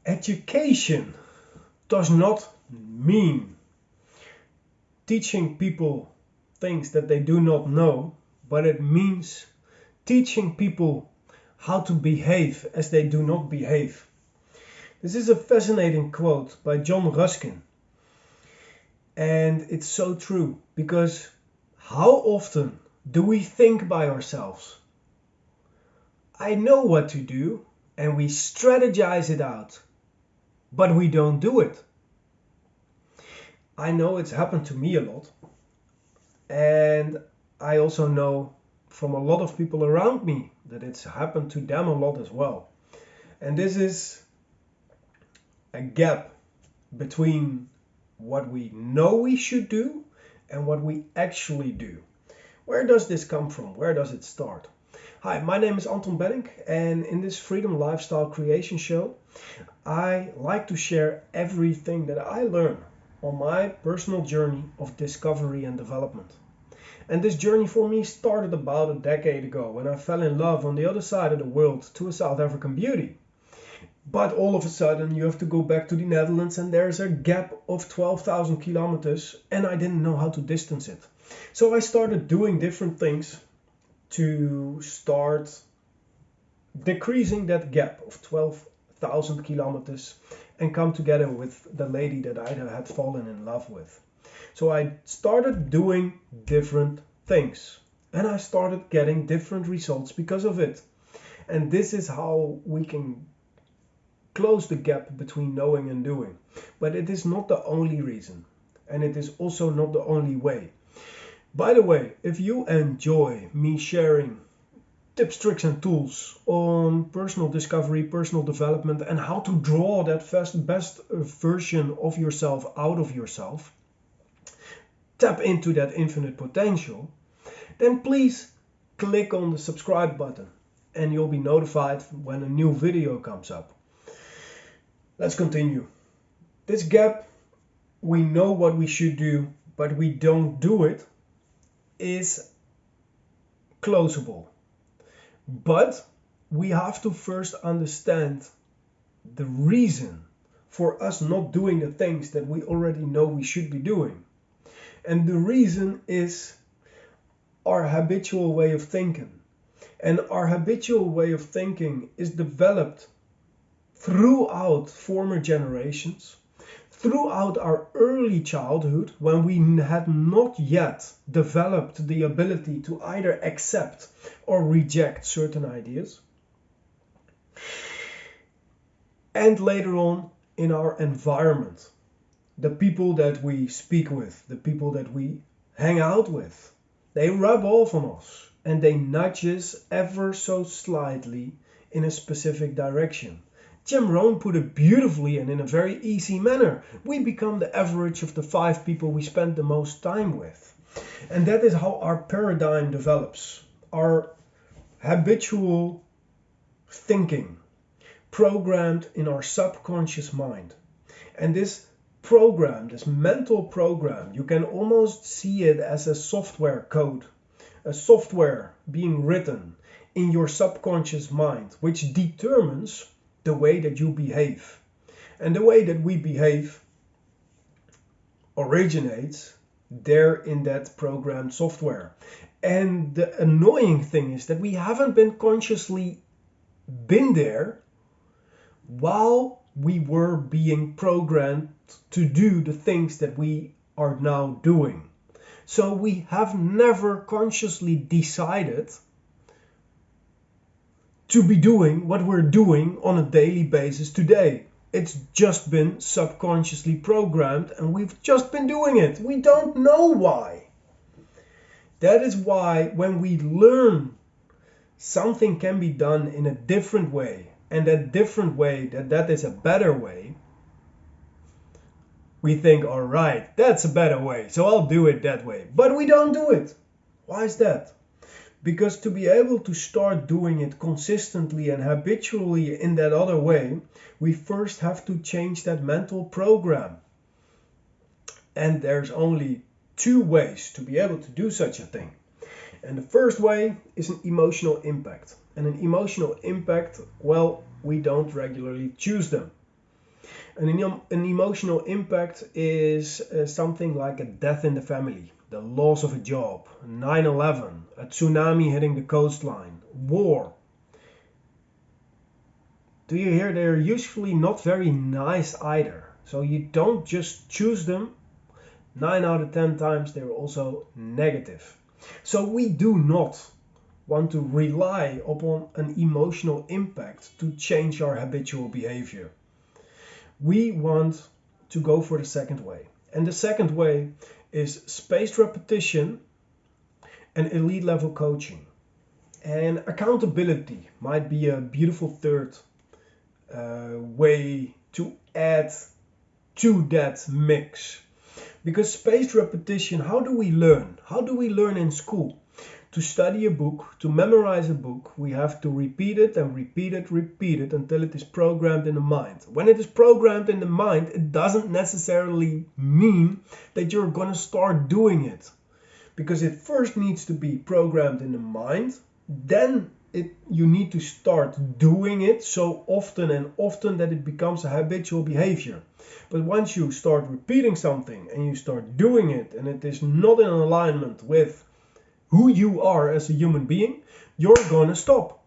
Education does not mean teaching people things that they do not know, but it means teaching people how to behave as they do not behave. This is a fascinating quote by John Ruskin, and it's so true, because how often do we think by ourselves? I know what to do, and we strategize it out, but we don't do it. I know it's happened to me a lot, and I also know from a lot of people around me that it's happened to them a lot as well. And this is a gap between what we know we should do and what we actually do. Where does this come from? Where does it start? Hi, my name is Anton Bennink, and in this Freedom Lifestyle Creation Show, I like to share everything that I learn on my personal journey of discovery and development. And this journey for me started about a decade ago when I fell in love on the other side of the world to a South African beauty. But all of a sudden you have to go back to the Netherlands and there's a gap of 12,000 kilometers and I didn't know how to distance it. So I started doing different things to start decreasing that gap of 12,000 kilometers and come together with the lady that I had fallen in love with. So I started doing different things and I started getting different results because of it. And this is how we can close the gap between knowing and doing. But it is not the only reason, and it is also not the only way. By the way, if you enjoy me sharing tips, tricks and tools on personal discovery, personal development, and how to draw that best version of yourself out of yourself, tap into that infinite potential, then please click on the subscribe button and you'll be notified when a new video comes up. Let's continue. This gap, we know what we should do, but we don't do it, is closable. But we have to first understand the reason for us not doing the things that we already know we should be doing. And the reason is our habitual way of thinking. And our habitual way of thinking is developed throughout former generations, throughout our early childhood, when we had not yet developed the ability to either accept or reject certain ideas, and later on in our environment, the people that we speak with, the people that we hang out with, they rub off on us and they nudge us ever so slightly in a specific direction. Jim Rohn put it beautifully and in a very easy manner. We become the average of the 5 people we spend the most time with. And that is how our paradigm develops. Our habitual thinking, programmed in our subconscious mind. And this program, this mental program, you can almost see it as a software code, a software being written in your subconscious mind, which determines the way that you behave. And the way that we behave originates there in that programmed software. And the annoying thing is that we haven't been consciously been there while we were being programmed to do the things that we are now doing. So we have never consciously decided to be doing what we're doing on a daily basis today. It's just been subconsciously programmed and we've just been doing it. We don't know why. That is why when we learn something can be done in a different way, and that different way, that is a better way, we think, all right, that's a better way, so I'll do it that way. But we don't do it. Why is that? Because to be able to start doing it consistently and habitually in that other way, we first have to change that mental program. And there's only 2 ways to be able to do such a thing. And the first way is an emotional impact. And an emotional impact, well, we don't regularly choose them. An emotional impact is something like a death in the family, the loss of a job, 9/11, a tsunami hitting the coastline, war. Do you hear? They're usually not very nice either. So you don't just choose them. 9 out of 10 times they're also negative. So we do not want to rely upon an emotional impact to change our habitual behavior. We want to go for the second way. And the second way is spaced repetition and elite level coaching. And accountability might be a beautiful third way to add to that mix. Because spaced repetition, how do we learn? How do we learn in school? To study a book, to memorize a book, we have to repeat it and repeat it until it is programmed in the mind. When it is programmed in the mind, it doesn't necessarily mean that you're going to start doing it. Because it first needs to be programmed in the mind, then you need to start doing it so often and often that it becomes a habitual behavior. But once you start repeating something and you start doing it and it is not in alignment with who you are as a human being, you're going to stop.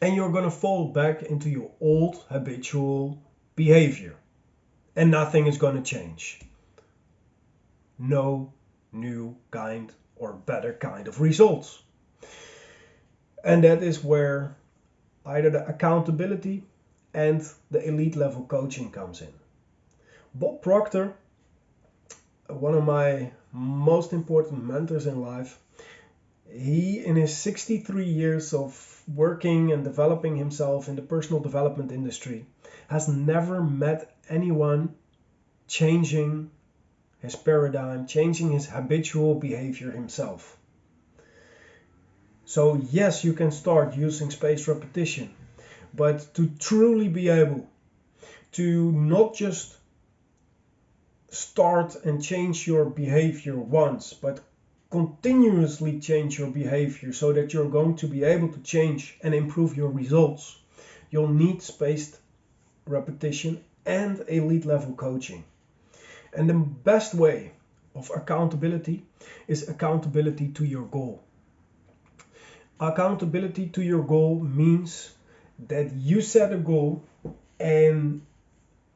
And you're going to fall back into your old habitual behavior. And nothing is going to change. No new kind or better kind of results. And that is where either the accountability and the elite level coaching comes in. Bob Proctor, one of my most important mentors in life, he, in his 63 years of working and developing himself in the personal development industry, has never met anyone changing his paradigm, changing his habitual behavior himself. So yes, you can start using spaced repetition, but to truly be able to not just start and change your behavior once, but continuously change your behavior so that you're going to be able to change and improve your results, you'll need spaced repetition and elite level coaching. And the best way of accountability is accountability to your goal. Accountability to your goal means that you set a goal and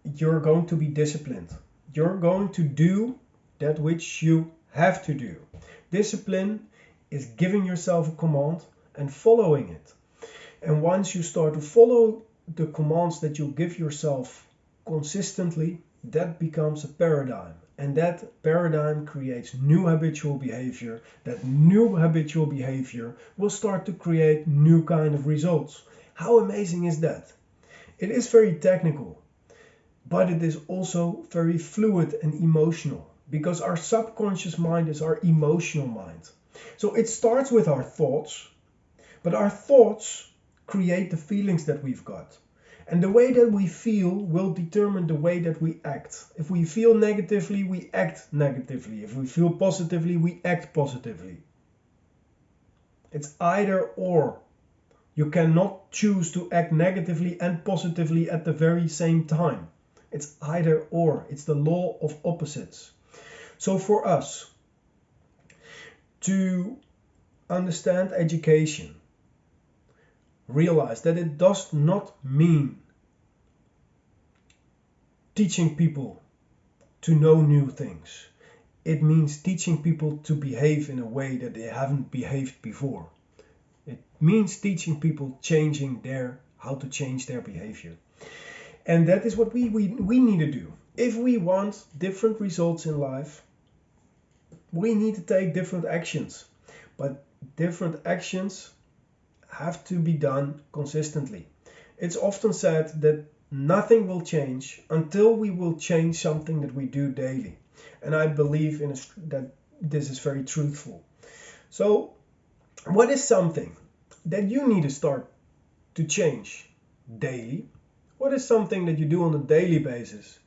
you're going to be disciplined. You're going to do that which you have to do. Discipline is giving yourself a command and following it. And once you start to follow the commands that you give yourself consistently, that becomes a paradigm. And that paradigm creates new habitual behavior. That new habitual behavior will start to create new kind of results. How amazing is that? It is very technical, but it is also very fluid and emotional, because our subconscious mind is our emotional mind. So it starts with our thoughts, but our thoughts create the feelings that we've got. And the way that we feel will determine the way that we act. If we feel negatively, we act negatively. If we feel positively, we act positively. It's either or. You cannot choose to act negatively and positively at the very same time. It's either or. It's the law of opposites. So for us to understand education, realize that it does not mean teaching people to know new things. It means teaching people to behave in a way that they haven't behaved before. It means teaching people how to change their behavior. And that is what we need to do. If we want different results in life, we need to take different actions. But different actions have to be done consistently. It's often said that nothing will change until we will change something that we do daily. And I believe that this is very truthful. So, what is something that you need to start to change daily? What is something that you do on a daily basis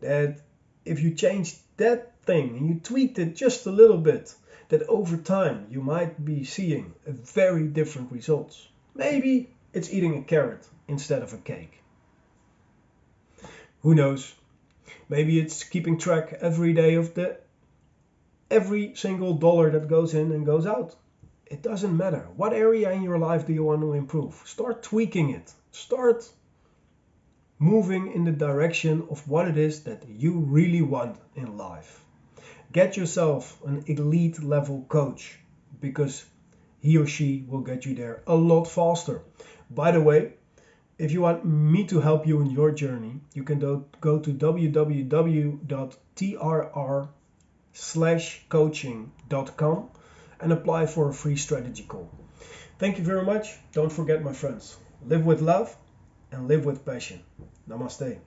that if you change that thing and you tweak it just a little bit, that over time you might be seeing a very different results? Maybe it's eating a carrot instead of a cake. Who knows? Maybe it's keeping track every day of every single dollar that goes in and goes out. It doesn't matter. What area in your life do you want to improve? Start tweaking it. Start moving in the direction of what it is that you really want in life. Get yourself an elite level coach, because he or she will get you there a lot faster. By the way, if you want me to help you in your journey, you can go to www.trr/coaching.com and apply for a free strategy call. Thank you very much. Don't forget, my friends, live with love and live with passion. Namaste.